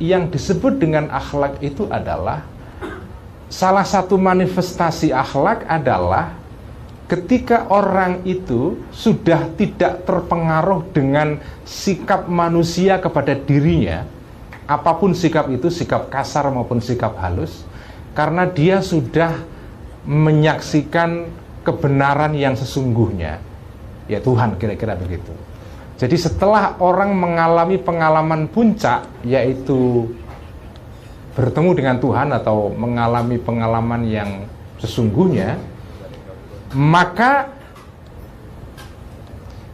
yang disebut dengan akhlak itu adalah, salah satu manifestasi akhlak adalah ketika orang itu sudah tidak terpengaruh dengan sikap manusia kepada dirinya, apapun sikap itu, sikap kasar maupun sikap halus, karena dia sudah menyaksikan kebenaran yang sesungguhnya, ya Tuhan, kira-kira begitu. Jadi setelah orang mengalami pengalaman puncak, yaitu bertemu dengan Tuhan atau mengalami pengalaman yang sesungguhnya, maka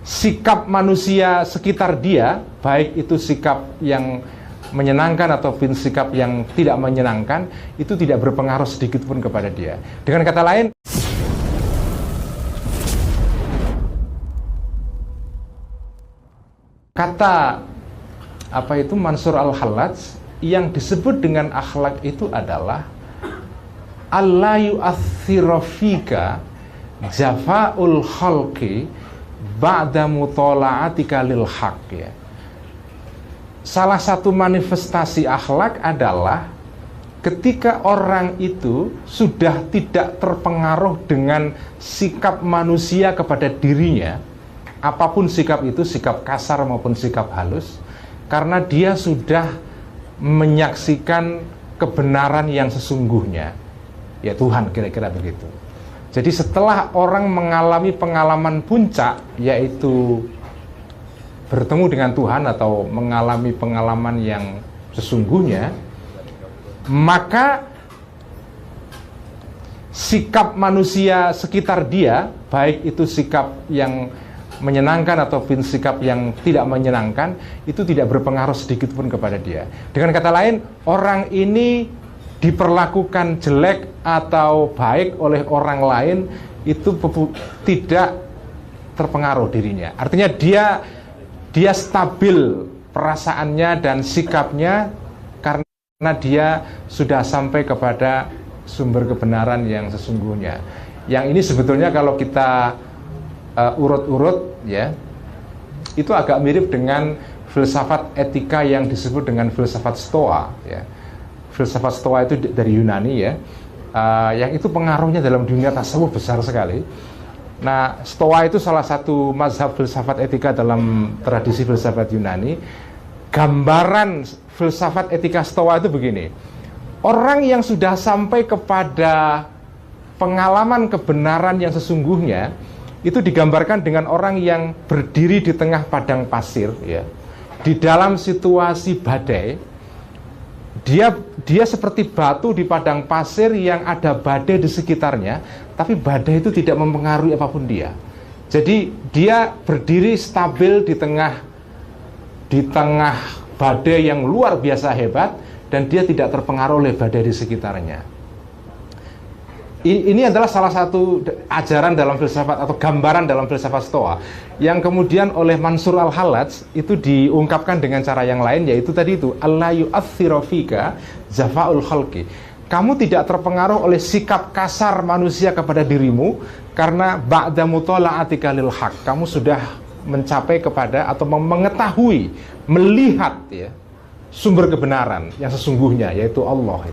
sikap manusia sekitar dia, baik itu sikap yang menyenangkan ataupun sikap yang tidak menyenangkan, itu tidak berpengaruh sedikit pun kepada dia. Dengan kata lain, kata Mansur Al-Hallaj, yang disebut dengan akhlak itu adalah alla yu'aththira fika jafa'ul khalqi ba'da mutola'atika lil haqq, ya. Salah satu manifestasi akhlak adalah ketika orang itu sudah tidak terpengaruh dengan sikap manusia kepada dirinya, apapun sikap itu, sikap kasar maupun sikap halus, karena dia sudah menyaksikan kebenaran yang sesungguhnya, ya Tuhan, kira-kira begitu. Jadi setelah orang mengalami pengalaman puncak, yaitu bertemu dengan Tuhan atau mengalami pengalaman yang sesungguhnya, maka sikap manusia sekitar dia, baik itu sikap yang menyenangkan ataupun sikap yang tidak menyenangkan, itu tidak berpengaruh sedikit pun kepada dia. Dengan kata lain, orang ini diperlakukan jelek atau baik oleh orang lain, itu tidak terpengaruh dirinya. Artinya dia stabil perasaannya dan sikapnya, karena dia sudah sampai kepada sumber kebenaran yang sesungguhnya. Yang ini sebetulnya kalau kita urut-urut, ya, itu agak mirip dengan filsafat etika yang disebut dengan filsafat Stoa, ya. Filsafat Stoa itu dari Yunani, ya, yang itu pengaruhnya dalam dunia tasawuf besar sekali. Nah, Stoa itu salah satu mazhab filsafat etika dalam tradisi filsafat Yunani. Gambaran filsafat etika Stoa itu begini: orang yang sudah sampai kepada pengalaman kebenaran yang sesungguhnya, itu digambarkan dengan orang yang berdiri di tengah padang pasir, ya, di dalam situasi badai. Dia seperti batu di padang pasir yang ada badai di sekitarnya, tapi badai itu tidak mempengaruhi apapun dia. Jadi dia berdiri stabil di tengah badai yang luar biasa hebat, dan dia tidak terpengaruh oleh badai di sekitarnya. Ini adalah salah satu ajaran dalam filsafat atau gambaran dalam filsafat Stoa, yang kemudian oleh Mansur Al-Hallaj itu diungkapkan dengan cara yang lain, yaitu tadi itu alla yu'aththira fika jafa'ul khalqi. Kamu tidak terpengaruh oleh sikap kasar manusia kepada dirimu, karena ba'da mutola'atika lil haqq, kamu sudah mencapai kepada atau mengetahui, melihat, ya, sumber kebenaran yang sesungguhnya, yaitu Allah.